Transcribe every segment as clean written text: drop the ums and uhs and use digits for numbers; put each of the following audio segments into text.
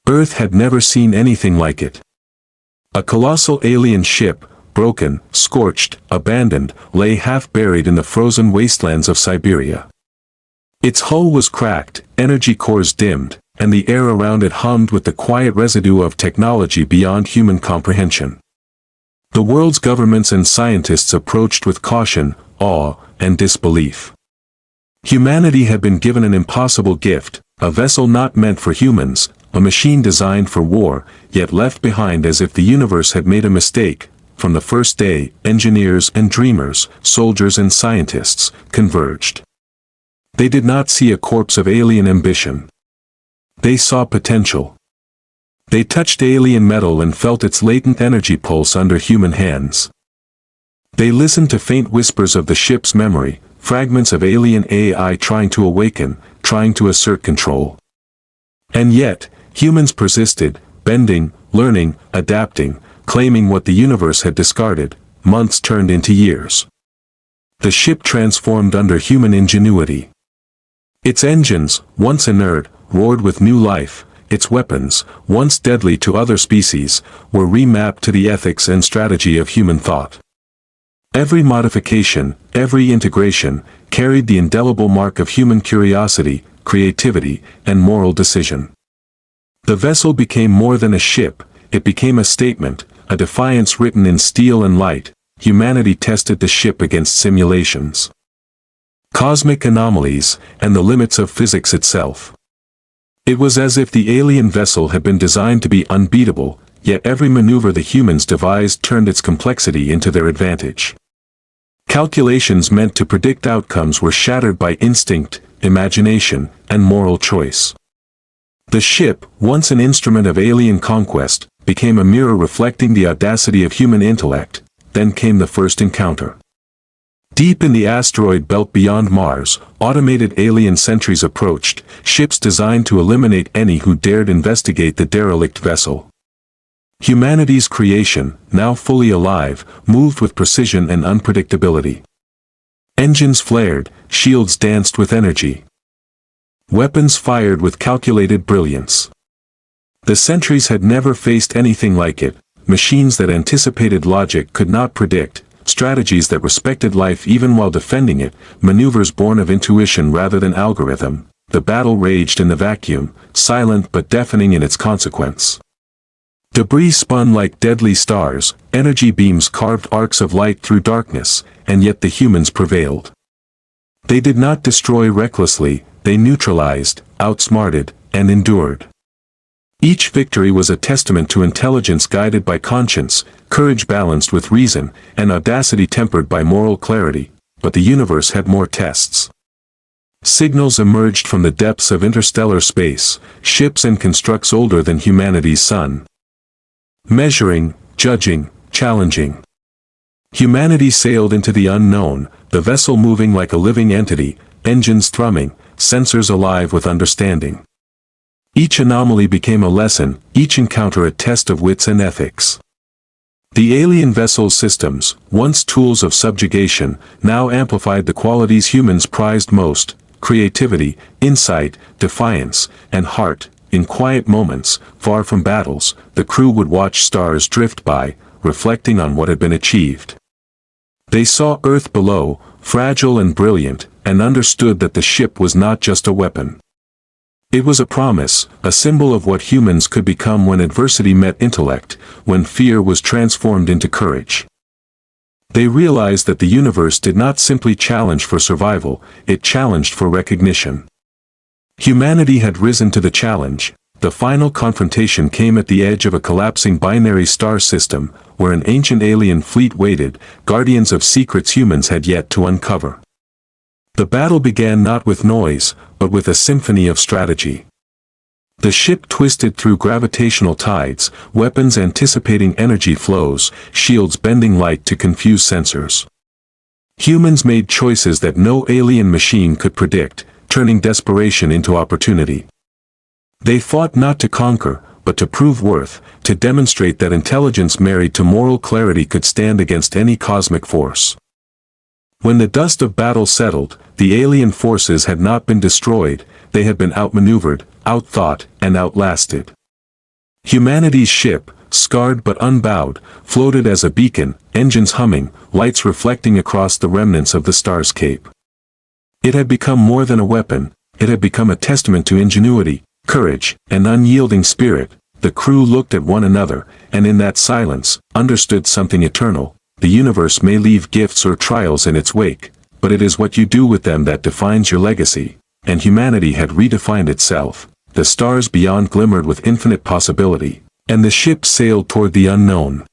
Earth had never seen anything like it. A colossal alien ship, broken, scorched, abandoned, lay half-buried in the frozen wastelands of Siberia. Its hull was cracked, energy cores dimmed, and the air around it hummed with the quiet residue of technology beyond human comprehension. The world's governments and scientists approached with caution, awe, and disbelief. Humanity had been given an impossible gift, a vessel not meant for humans, a machine designed for war, yet left behind as if the universe had made a mistake. From the first day, engineers and dreamers, soldiers and scientists, converged. They did not see a corpse of alien ambition. They saw potential. They touched alien metal and felt its latent energy pulse under human hands. They listened to faint whispers of the ship's memory, fragments of alien AI trying to awaken, trying to assert control. And yet, humans persisted, bending, learning, adapting, claiming what the universe had discarded. Months turned into years. The ship transformed under human ingenuity. Its engines, once inert, roared with new life. Its weapons, once deadly to other species, were remapped to the ethics and strategy of human thought. Every modification, every integration, carried the indelible mark of human curiosity, creativity, and moral decision. The vessel became more than a ship, it became a statement, a defiance written in steel and light. Humanity tested the ship against simulations, cosmic anomalies, and the limits of physics itself. It was as if the alien vessel had been designed to be unbeatable, yet every maneuver the humans devised turned its complexity into their advantage. Calculations meant to predict outcomes were shattered by instinct, imagination, and moral choice. The ship, once an instrument of alien conquest, became a mirror reflecting the audacity of human intellect. Then came the first encounter. Deep in the asteroid belt beyond Mars, automated alien sentries approached, ships designed to eliminate any who dared investigate the derelict vessel. Humanity's creation, now fully alive, moved with precision and unpredictability. Engines flared, shields danced with energy. Weapons fired with calculated brilliance. The sentries had never faced anything like it. Machines that anticipated logic could not predict, strategies that respected life even while defending it, maneuvers born of intuition rather than algorithm. The battle raged in the vacuum, silent but deafening in its consequence. Debris spun like deadly stars, energy beams carved arcs of light through darkness, and yet the humans prevailed. They did not destroy recklessly, they neutralized, outsmarted, and endured. Each victory was a testament to intelligence guided by conscience, courage balanced with reason, and audacity tempered by moral clarity. But the universe had more tests. Signals emerged from the depths of interstellar space, ships and constructs older than humanity's sun. Measuring, judging, challenging. Humanity sailed into the unknown, the vessel moving like a living entity, engines thrumming, sensors alive with understanding. Each anomaly became a lesson, each encounter a test of wits and ethics. The alien vessel's systems, once tools of subjugation, now amplified the qualities humans prized most: creativity, insight, defiance, and heart. In quiet moments, far from battles, the crew would watch stars drift by, reflecting on what had been achieved. They saw Earth below, fragile and brilliant, and understood that the ship was not just a weapon. It was a promise, a symbol of what humans could become when adversity met intellect, when fear was transformed into courage. They realized that the universe did not simply challenge for survival, it challenged for recognition. Humanity had risen to the challenge. The final confrontation came at the edge of a collapsing binary star system, where an ancient alien fleet waited, guardians of secrets humans had yet to uncover. The battle began not with noise, but with a symphony of strategy. The ship twisted through gravitational tides, weapons anticipating energy flows, shields bending light to confuse sensors. Humans made choices that no alien machine could predict, turning desperation into opportunity. They fought not to conquer, but to prove worth, to demonstrate that intelligence married to moral clarity could stand against any cosmic force. When the dust of battle settled, the alien forces had not been destroyed, they had been outmaneuvered, outthought, and outlasted. Humanity's ship, scarred but unbowed, floated as a beacon, engines humming, lights reflecting across the remnants of the starscape. It had become more than a weapon, it had become a testament to ingenuity, courage, and unyielding spirit. The crew looked at one another, and in that silence, understood something eternal. The universe may leave gifts or trials in its wake, but it is what you do with them that defines your legacy. And humanity had redefined itself. The stars beyond glimmered with infinite possibility, and the ship sailed toward the unknown.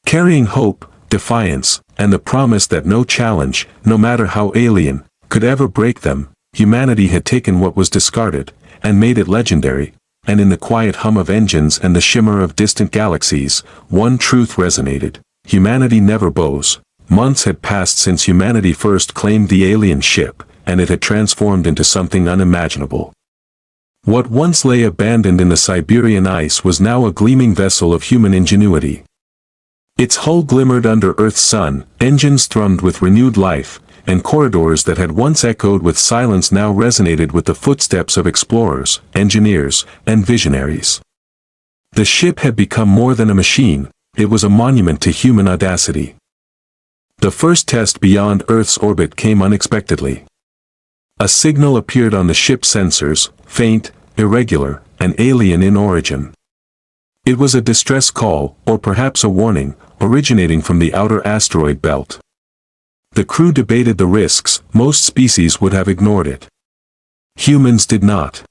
Carrying hope, defiance, and the promise that no challenge, no matter how alien, could ever break them, humanity had taken what was discarded, and made it legendary. And in the quiet hum of engines and the shimmer of distant galaxies, one truth resonated: humanity never bows. Months had passed since humanity first claimed the alien ship, and it had transformed into something unimaginable. What once lay abandoned in the Siberian ice was now a gleaming vessel of human ingenuity. Its hull glimmered under Earth's sun, engines thrummed with renewed life, and corridors that had once echoed with silence now resonated with the footsteps of explorers, engineers, and visionaries. The ship had become more than a machine, it was a monument to human audacity. The first test beyond Earth's orbit came unexpectedly. A signal appeared on the ship's sensors, faint, irregular, and alien in origin. It was a distress call, or perhaps a warning, originating from the outer asteroid belt. The crew debated the risks. Most species would have ignored it. Humans did not.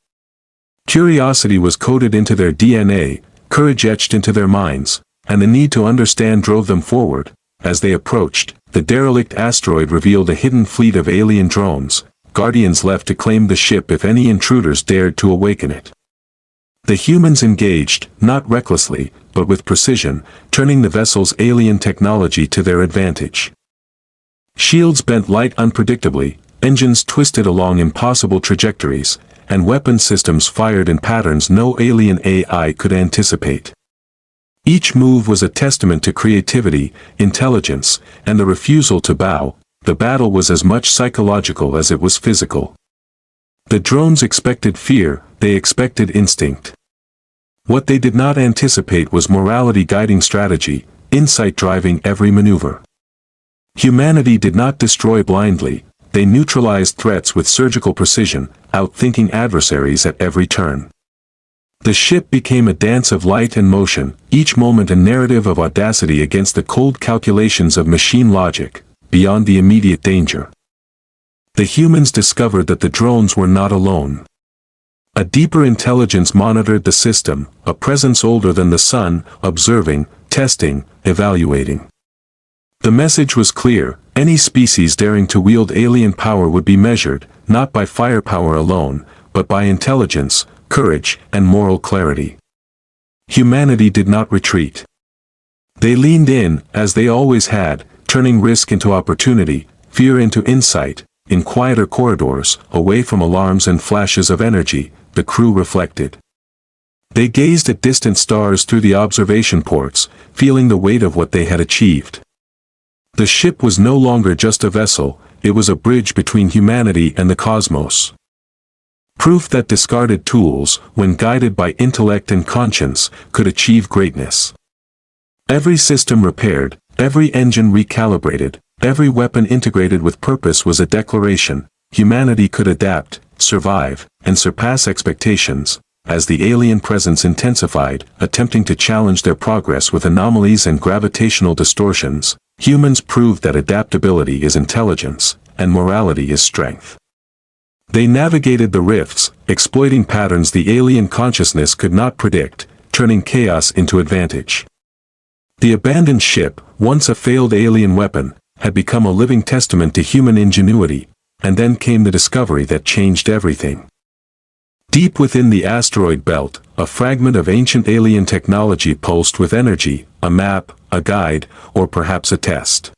Curiosity was coded into their DNA, courage etched into their minds, and the need to understand drove them forward. As they approached, the derelict asteroid revealed a hidden fleet of alien drones, guardians left to claim the ship if any intruders dared to awaken it. The humans engaged, not recklessly, but with precision, turning the vessel's alien technology to their advantage. Shields bent light unpredictably, engines twisted along impossible trajectories, and weapon systems fired in patterns no alien AI could anticipate. Each move was a testament to creativity, intelligence, and the refusal to bow. The battle was as much psychological as it was physical. The drones expected fear, they expected instinct. What they did not anticipate was morality guiding strategy, insight driving every maneuver. Humanity did not destroy blindly, they neutralized threats with surgical precision, outthinking adversaries at every turn. The ship became a dance of light and motion, each moment a narrative of audacity against the cold calculations of machine logic, beyond the immediate danger. The humans discovered that the drones were not alone. A deeper intelligence monitored the system, a presence older than the sun, observing, testing, evaluating. The message was clear: any species daring to wield alien power would be measured, not by firepower alone, but by intelligence, courage, and moral clarity. Humanity did not retreat. They leaned in, as they always had, turning risk into opportunity, fear into insight. In quieter corridors, away from alarms and flashes of energy, the crew reflected. They gazed at distant stars through the observation ports, feeling the weight of what they had achieved. The ship was no longer just a vessel, it was a bridge between humanity and the cosmos. Proof that discarded tools, when guided by intellect and conscience, could achieve greatness. Every system repaired, every engine recalibrated, every weapon integrated with purpose was a declaration: humanity could adapt, survive, and surpass expectations. As the alien presence intensified, attempting to challenge their progress with anomalies and gravitational distortions, humans proved that adaptability is intelligence, and morality is strength. They navigated the rifts, exploiting patterns the alien consciousness could not predict, turning chaos into advantage. The abandoned ship, once a failed alien weapon, had become a living testament to human ingenuity, and then came the discovery that changed everything. Deep within the asteroid belt, a fragment of ancient alien technology pulsed with energy, a map, a guide, or perhaps a test.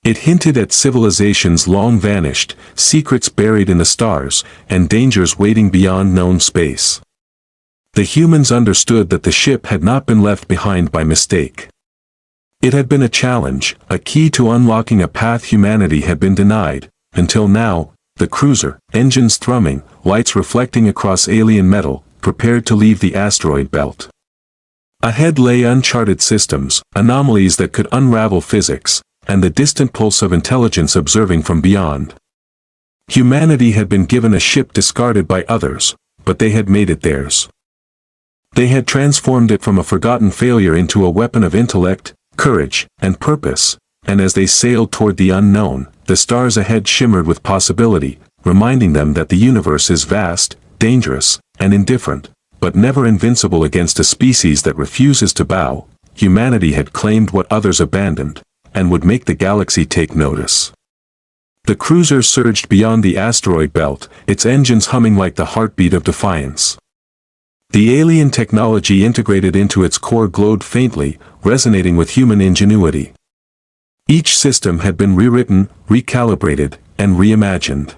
It hinted at civilizations long vanished, secrets buried in the stars, and dangers waiting beyond known space. The humans understood that the ship had not been left behind by mistake. It had been a challenge, a key to unlocking a path humanity had been denied. Until now, the cruiser, engines thrumming, lights reflecting across alien metal, prepared to leave the asteroid belt. Ahead lay uncharted systems, anomalies that could unravel physics, and the distant pulse of intelligence observing from beyond. Humanity had been given a ship discarded by others, but they had made it theirs. They had transformed it from a forgotten failure into a weapon of intellect, courage, and purpose, and as they sailed toward the unknown, the stars ahead shimmered with possibility, reminding them that the universe is vast, dangerous, and indifferent, but never invincible against a species that refuses to bow. Humanity had claimed what others abandoned, and would make the galaxy take notice. The cruiser surged beyond the asteroid belt, its engines humming like the heartbeat of defiance. The alien technology integrated into its core glowed faintly, resonating with human ingenuity. Each system had been rewritten, recalibrated, and reimagined.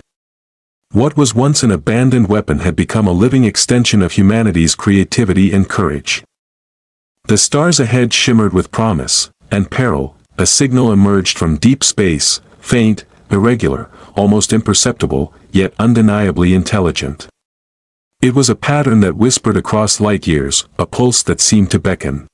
What was once an abandoned weapon had become a living extension of humanity's creativity and courage. The stars ahead shimmered with promise and peril. A signal emerged from deep space, faint, irregular, almost imperceptible, yet undeniably intelligent. It was a pattern that whispered across light years, a pulse that seemed to beckon.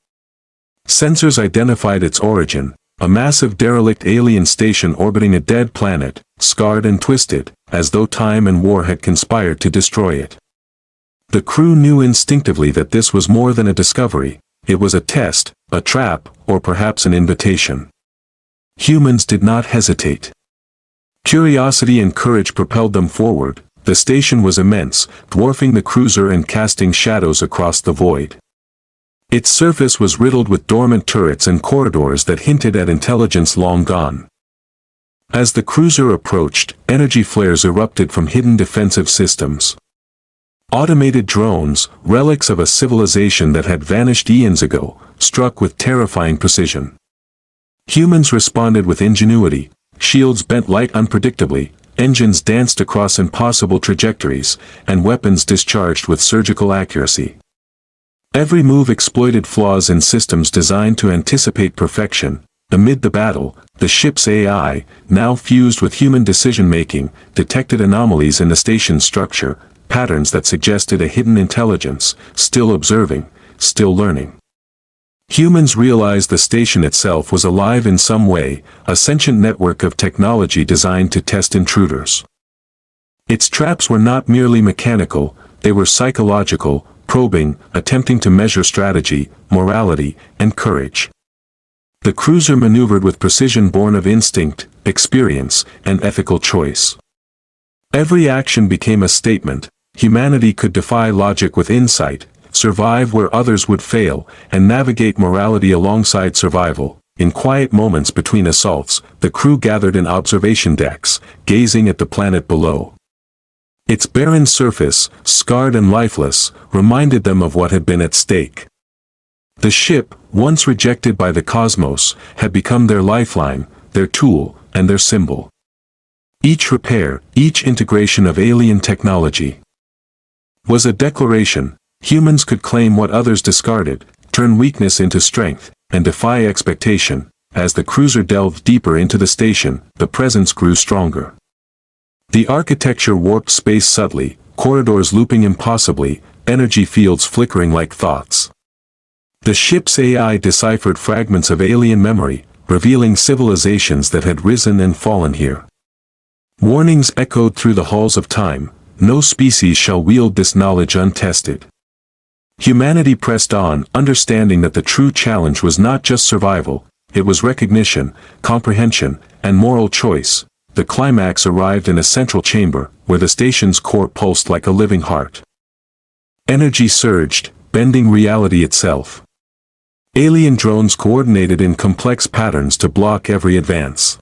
Sensors identified its origin, a massive derelict alien station orbiting a dead planet, scarred and twisted, as though time and war had conspired to destroy it. The crew knew instinctively that this was more than a discovery. It was a test, a trap, or perhaps an invitation. Humans did not hesitate. Curiosity and courage propelled them forward. The station was immense, dwarfing the cruiser and casting shadows across the void. Its surface was riddled with dormant turrets and corridors that hinted at intelligence long gone. As the cruiser approached, energy flares erupted from hidden defensive systems. Automated drones, relics of a civilization that had vanished eons ago, struck with terrifying precision. Humans responded with ingenuity. Shields bent light unpredictably, engines danced across impossible trajectories, and weapons discharged with surgical accuracy. Every move exploited flaws in systems designed to anticipate perfection. Amid the battle, the ship's AI, now fused with human decision-making, detected anomalies in the station's structure, patterns that suggested a hidden intelligence, still observing, still learning. Humans realized the station itself was alive in some way, a sentient network of technology designed to test intruders. Its traps were not merely mechanical, they were psychological, probing, attempting to measure strategy, morality, and courage. The cruiser maneuvered with precision born of instinct, experience, and ethical choice. Every action became a statement. Humanity could defy logic with insight, survive where others would fail, and navigate morality alongside survival. In quiet moments between assaults, the crew gathered in observation decks, gazing at the planet below. Its barren surface, scarred and lifeless, reminded them of what had been at stake. The ship, once rejected by the cosmos, had become their lifeline, their tool, and their symbol. Each repair, each integration of alien technology was a declaration. Humans could claim what others discarded, turn weakness into strength, and defy expectation. As the cruiser delved deeper into the station, the presence grew stronger. The architecture warped space subtly, corridors looping impossibly, energy fields flickering like thoughts. The ship's AI deciphered fragments of alien memory, revealing civilizations that had risen and fallen here. Warnings echoed through the halls of time: no species shall wield this knowledge untested. Humanity pressed on, understanding that the true challenge was not just survival, it was recognition, comprehension, and moral choice. The climax arrived in a central chamber, where the station's core pulsed like a living heart. Energy surged, bending reality itself. Alien drones coordinated in complex patterns to block every advance.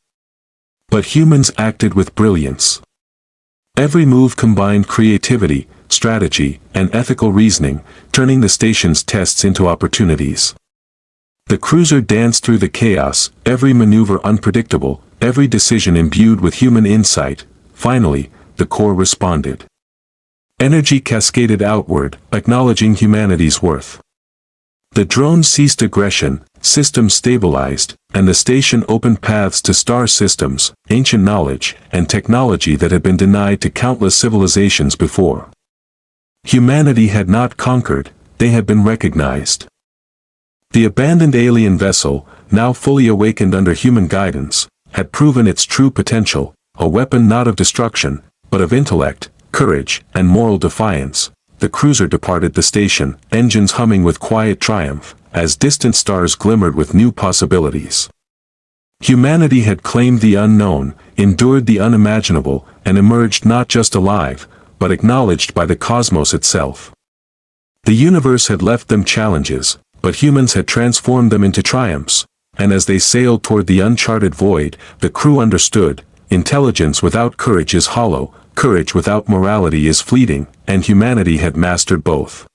But humans acted with brilliance. Every move combined creativity, strategy, and ethical reasoning, turning the station's tests into opportunities. The cruiser danced through the chaos, every maneuver unpredictable, every decision imbued with human insight. Finally, the core responded. Energy cascaded outward, acknowledging humanity's worth. The drone ceased aggression, systems stabilized, and the station opened paths to star systems, ancient knowledge, and technology that had been denied to countless civilizations before. Humanity had not conquered, they had been recognized. The abandoned alien vessel, now fully awakened under human guidance, had proven its true potential, a weapon not of destruction, but of intellect, courage, and moral defiance. The cruiser departed the station, engines humming with quiet triumph, as distant stars glimmered with new possibilities. Humanity had claimed the unknown, endured the unimaginable, and emerged not just alive, but acknowledged by the cosmos itself. The universe had left them challenges, but humans had transformed them into triumphs, and as they sailed toward the uncharted void, the crew understood, intelligence without courage is hollow, courage without morality is fleeting, and humanity had mastered both.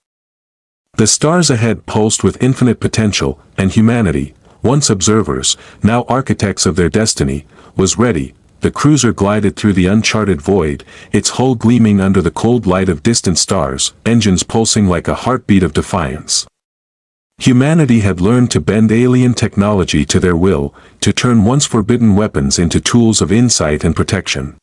The stars ahead pulsed with infinite potential, and humanity, once observers, now architects of their destiny, was ready. The cruiser glided through the uncharted void, its hull gleaming under the cold light of distant stars, engines pulsing like a heartbeat of defiance. Humanity had learned to bend alien technology to their will, to turn once forbidden weapons into tools of insight and protection.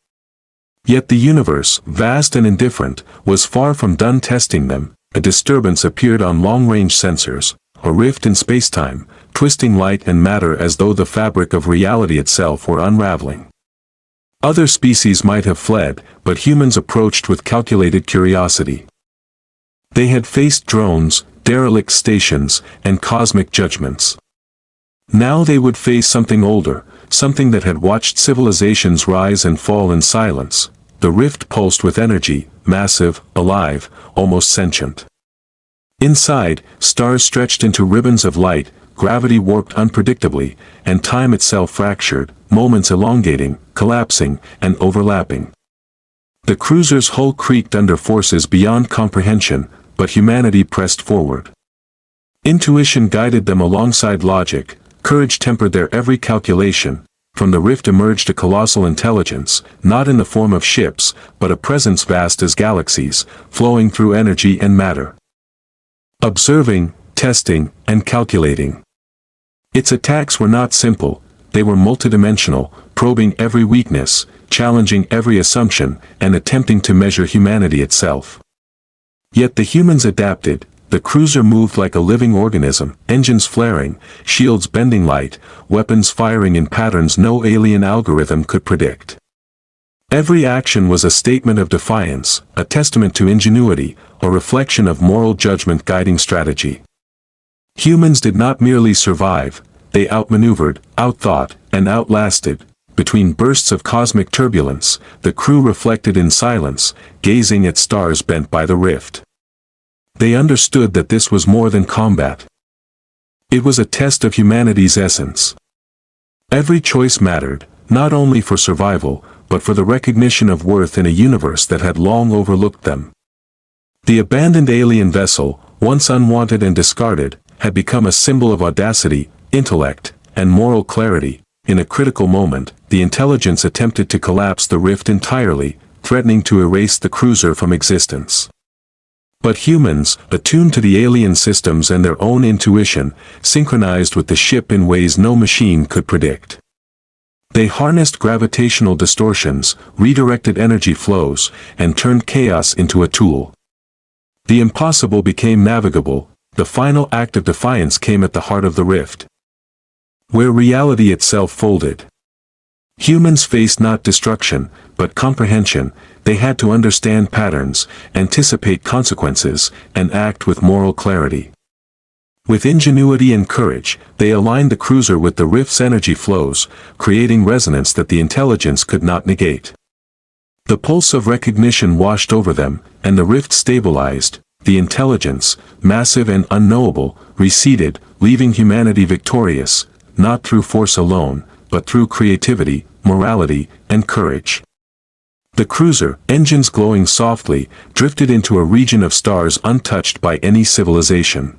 Yet the universe, vast and indifferent, was far from done testing them. A disturbance appeared on long-range sensors, a rift in spacetime, twisting light and matter as though the fabric of reality itself were unraveling. Other species might have fled, but humans approached with calculated curiosity. They had faced drones, derelict stations, and cosmic judgments. Now they would face something older, something that had watched civilizations rise and fall in silence. The rift pulsed with energy, massive, alive, almost sentient. Inside, stars stretched into ribbons of light, gravity warped unpredictably, and time itself fractured, moments elongating, collapsing, and overlapping. The cruiser's hull creaked under forces beyond comprehension, but humanity pressed forward. Intuition guided them alongside logic, courage tempered their every calculation. From the rift emerged a colossal intelligence, not in the form of ships, but a presence vast as galaxies, flowing through energy and matter. Observing, testing, and calculating. Its attacks were not simple, they were multidimensional, probing every weakness, challenging every assumption, and attempting to measure humanity itself. Yet the humans adapted. The cruiser moved like a living organism, engines flaring, shields bending light, weapons firing in patterns no alien algorithm could predict. Every action was a statement of defiance, a testament to ingenuity, a reflection of moral judgment guiding strategy. Humans did not merely survive, they outmaneuvered, outthought, and outlasted. Between bursts of cosmic turbulence, the crew reflected in silence, gazing at stars bent by the rift. They understood that this was more than combat. It was a test of humanity's essence. Every choice mattered, not only for survival, but for the recognition of worth in a universe that had long overlooked them. The abandoned alien vessel, once unwanted and discarded, had become a symbol of audacity, intellect, and moral clarity. In a critical moment, the intelligence attempted to collapse the rift entirely, threatening to erase the cruiser from existence. But humans, attuned to the alien systems and their own intuition, synchronized with the ship in ways no machine could predict. They harnessed gravitational distortions, redirected energy flows, and turned chaos into a tool. The impossible became navigable. The final act of defiance came at the heart of the rift, where reality itself folded. Humans faced not destruction, but comprehension. They had to understand patterns, anticipate consequences, and act with moral clarity. With ingenuity and courage, they aligned the cruiser with the rift's energy flows, creating resonance that the intelligence could not negate. The pulse of recognition washed over them, and the rift stabilized. The intelligence, massive and unknowable, receded, leaving humanity victorious, not through force alone, but through creativity, morality, and courage. The cruiser, engines glowing softly, drifted into a region of stars untouched by any civilization.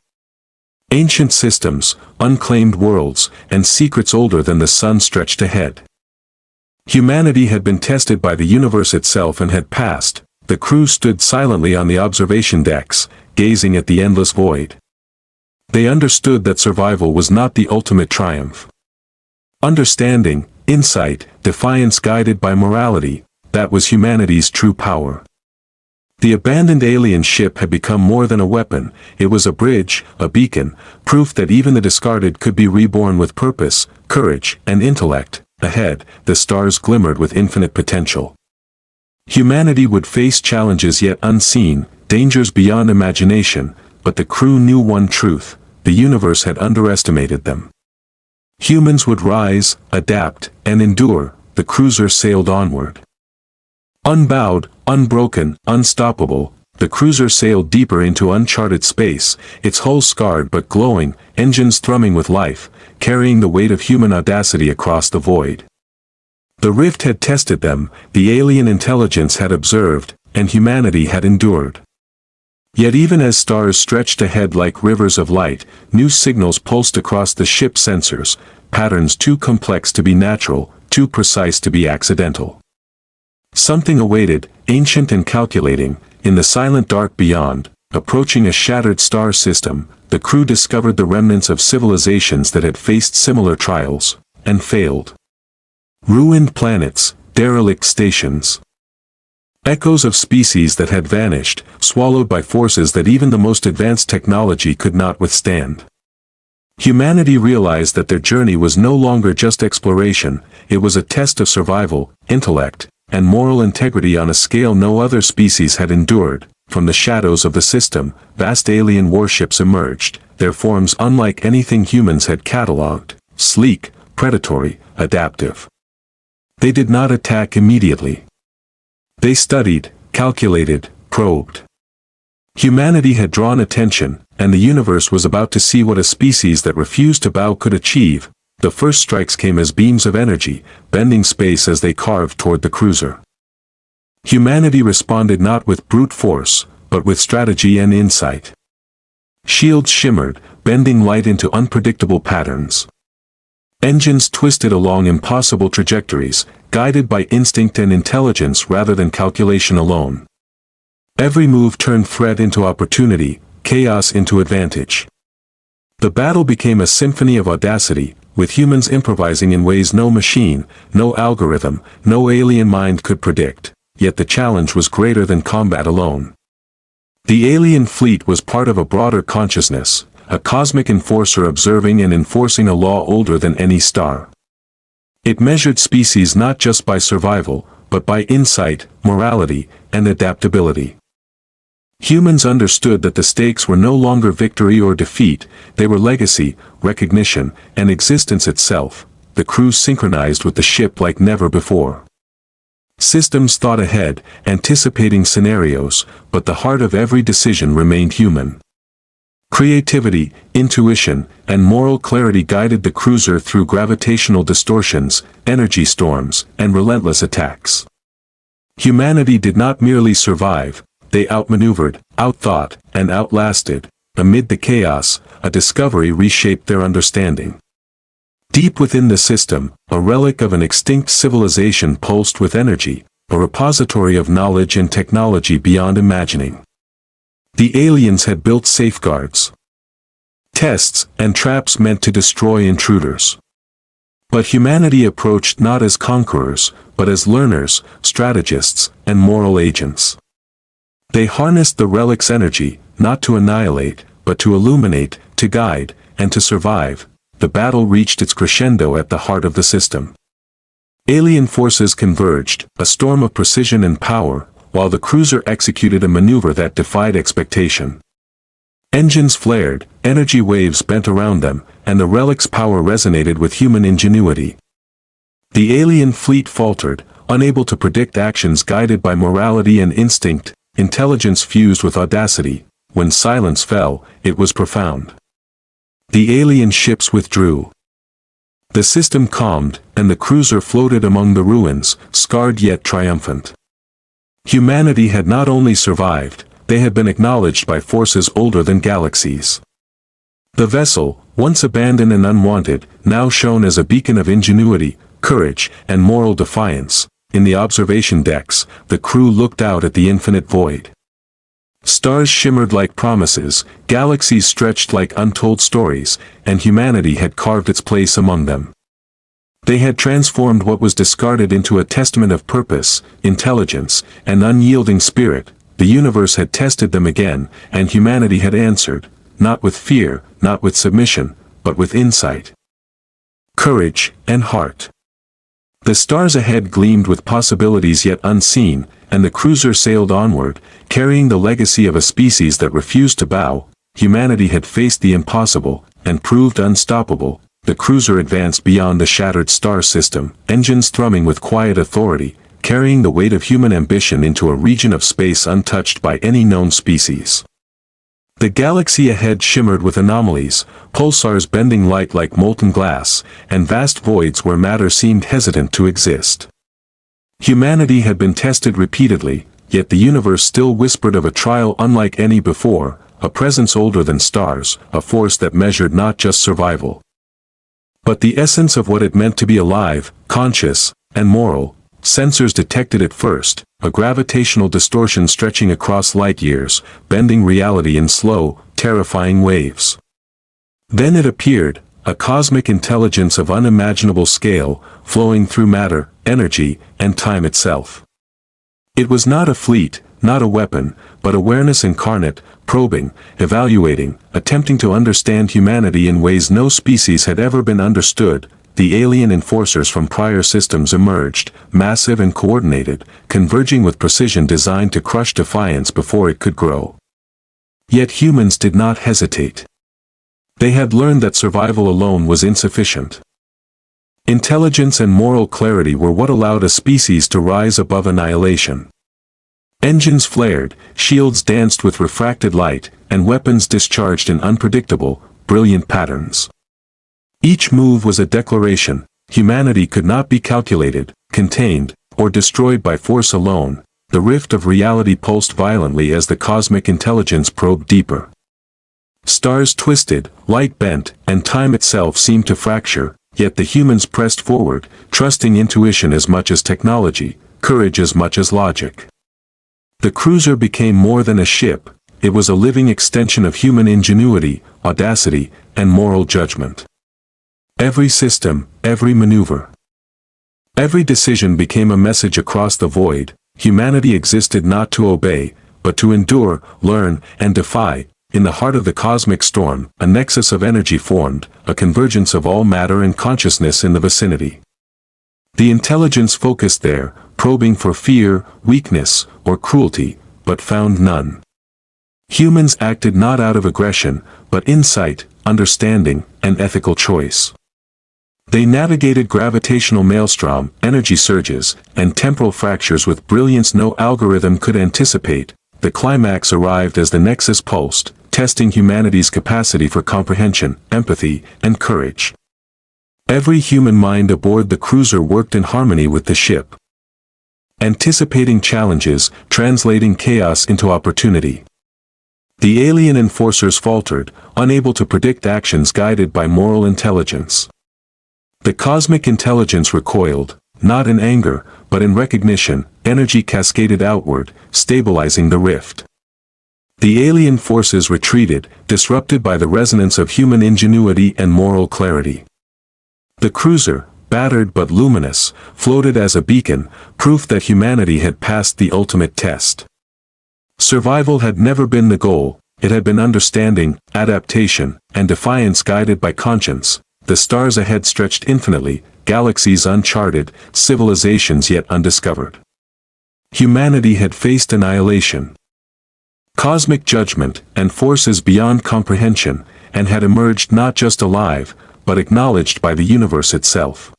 Ancient systems, unclaimed worlds, and secrets older than the sun stretched ahead. Humanity had been tested by the universe itself and had passed. The crew stood silently on the observation decks, gazing at the endless void. They understood that survival was not the ultimate triumph. Understanding, insight, defiance guided by morality, that was humanity's true power. The abandoned alien ship had become more than a weapon. It was a bridge, a beacon, proof that even the discarded could be reborn with purpose, courage, and intellect. Ahead, the stars glimmered with infinite potential. Humanity would face challenges yet unseen, dangers beyond imagination, but the crew knew one truth: the universe had underestimated them. Humans would rise, adapt, and endure. The cruiser sailed onward. Unbowed, unbroken, unstoppable, the cruiser sailed deeper into uncharted space, its hull scarred but glowing, engines thrumming with life, carrying the weight of human audacity across the void. The rift had tested them, the alien intelligence had observed, and humanity had endured. Yet even as stars stretched ahead like rivers of light, new signals pulsed across the ship's sensors, patterns too complex to be natural, too precise to be accidental. Something awaited, ancient and calculating, in the silent dark beyond. Approaching a shattered star system, the crew discovered the remnants of civilizations that had faced similar trials, and failed. Ruined planets, derelict stations. Echoes of species that had vanished, swallowed by forces that even the most advanced technology could not withstand. Humanity realized that their journey was no longer just exploration, it was a test of survival, intellect, and moral integrity on a scale no other species had endured. From the shadows of the system, vast alien warships emerged, their forms unlike anything humans had catalogued: sleek, predatory, adaptive. They did not attack immediately. They studied, calculated, probed. Humanity had drawn attention, and the universe was about to see what a species that refused to bow could achieve. The first strikes came as beams of energy, bending space as they carved toward the cruiser. Humanity responded not with brute force, but with strategy and insight. Shields shimmered, bending light into unpredictable patterns. Engines twisted along impossible trajectories, guided by instinct and intelligence rather than calculation alone. Every move turned threat into opportunity, chaos into advantage. The battle became a symphony of audacity, with humans improvising in ways no machine, no algorithm, no alien mind could predict. Yet the challenge was greater than combat alone. The alien fleet was part of a broader consciousness, a cosmic enforcer observing and enforcing a law older than any star. It measured species not just by survival, but by insight, morality, and adaptability. Humans understood that the stakes were no longer victory or defeat, they were legacy, recognition, and existence itself. The crew synchronized with the ship like never before. Systems thought ahead, anticipating scenarios, but the heart of every decision remained human. Creativity, intuition, and moral clarity guided the cruiser through gravitational distortions, energy storms, and relentless attacks. Humanity did not merely survive, they outmaneuvered, outthought, and outlasted. Amid the chaos, a discovery reshaped their understanding. Deep within the system, a relic of an extinct civilization pulsed with energy, a repository of knowledge and technology beyond imagining. The aliens had built safeguards, tests, and traps meant to destroy intruders. But humanity approached not as conquerors, but as learners, strategists, and moral agents. They harnessed the relic's energy, not to annihilate, but to illuminate, to guide, and to survive. The battle reached its crescendo at the heart of the system. Alien forces converged, a storm of precision and power, while the cruiser executed a maneuver that defied expectation. Engines flared, energy waves bent around them, and the relic's power resonated with human ingenuity. The alien fleet faltered, unable to predict actions guided by morality and instinct, intelligence fused with audacity. When silence fell, it was profound. The alien ships withdrew. The system calmed, and the cruiser floated among the ruins, scarred yet triumphant. Humanity had not only survived, they had been acknowledged by forces older than galaxies. The vessel, once abandoned and unwanted, now shone as a beacon of ingenuity, courage, and moral defiance. In the observation decks, the crew looked out at the infinite void. Stars shimmered like promises, galaxies stretched like untold stories, and humanity had carved its place among them. They had transformed what was discarded into a testament of purpose, intelligence, and unyielding spirit. the universe had tested them again, and humanity had answered, not with fear, not with submission, but with insight, courage, and heart. The stars ahead gleamed with possibilities yet unseen, and the cruiser sailed onward, carrying the legacy of a species that refused to bow. Humanity had faced the impossible, and proved unstoppable. The cruiser advanced beyond the shattered star system, engines thrumming with quiet authority, carrying the weight of human ambition into a region of space untouched by any known species. The galaxy ahead shimmered with anomalies, pulsars bending light like molten glass, and vast voids where matter seemed hesitant to exist. Humanity had been tested repeatedly, yet the universe still whispered of a trial unlike any before, a presence older than stars, a force that measured not just survival, but the essence of what it meant to be alive, conscious, and moral. Sensors detected it first, a gravitational distortion stretching across light years, bending reality in slow, terrifying waves. Then it appeared, a cosmic intelligence of unimaginable scale, flowing through matter, energy, and time itself. It was not a fleet, not a weapon, but awareness incarnate, probing, evaluating, attempting to understand humanity in ways no species had ever been understood. The alien enforcers from prior systems emerged, massive and coordinated, converging with precision designed to crush Defiance before it could grow. Yet humans did not hesitate. They had learned that survival alone was insufficient. Intelligence and moral clarity were what allowed a species to rise above annihilation. Engines flared, shields danced with refracted light, and weapons discharged in unpredictable, brilliant patterns. Each move was a declaration. Humanity could not be calculated, contained, or destroyed by force alone. The rift of reality pulsed violently as the cosmic intelligence probed deeper. Stars twisted, light bent, and time itself seemed to fracture, yet the humans pressed forward, trusting intuition as much as technology, courage as much as logic. The cruiser became more than a ship. It was a living extension of human ingenuity, audacity, and moral judgment. Every system, every maneuver, every decision became a message across the void. Humanity existed not to obey, but to endure, learn, and defy. In the heart of the cosmic storm, a nexus of energy formed, a convergence of all matter and consciousness in the vicinity. The intelligence focused there, probing for fear, weakness, or cruelty, but found none. Humans acted not out of aggression, but insight, understanding, and ethical choice. They navigated gravitational maelstrom, energy surges, and temporal fractures with brilliance no algorithm could anticipate. The climax arrived as the nexus pulsed, testing humanity's capacity for comprehension, empathy, and courage. Every human mind aboard the cruiser worked in harmony with the ship, anticipating challenges, translating chaos into opportunity. The alien enforcers faltered, unable to predict actions guided by moral intelligence. The cosmic intelligence recoiled, not in anger, but in recognition. Energy cascaded outward, stabilizing the rift. The alien forces retreated, disrupted by the resonance of human ingenuity and moral clarity. The cruiser, battered but luminous, floated as a beacon, proof that humanity had passed the ultimate test. Survival had never been the goal, it had been understanding, adaptation, and defiance guided by conscience. The stars ahead stretched infinitely, galaxies uncharted, civilizations yet undiscovered. Humanity had faced annihilation, cosmic judgment, and forces beyond comprehension, and had emerged not just alive, but acknowledged by the universe itself.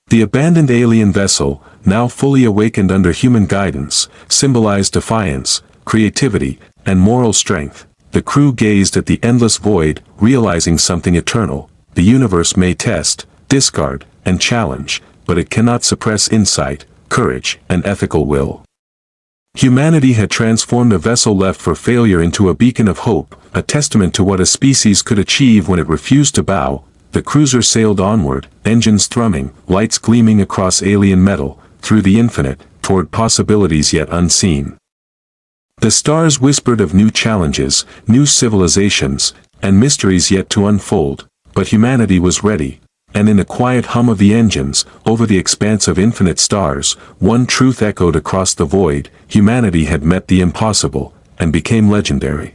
The abandoned alien vessel, now fully awakened under human guidance, symbolized defiance, creativity, and moral strength. The crew gazed at the endless void, realizing something eternal. The universe may test, discard, and challenge, but it cannot suppress insight, courage, and ethical will. Humanity had transformed a vessel left for failure into a beacon of hope, a testament to what a species could achieve when it refused to bow. The cruiser sailed onward, engines thrumming, lights gleaming across alien metal, through the infinite, toward possibilities yet unseen. The stars whispered of new challenges, new civilizations, and mysteries yet to unfold. But humanity was ready, And in the quiet hum of the engines, over the expanse of infinite stars, one truth echoed across the void: humanity had met the impossible, and became legendary.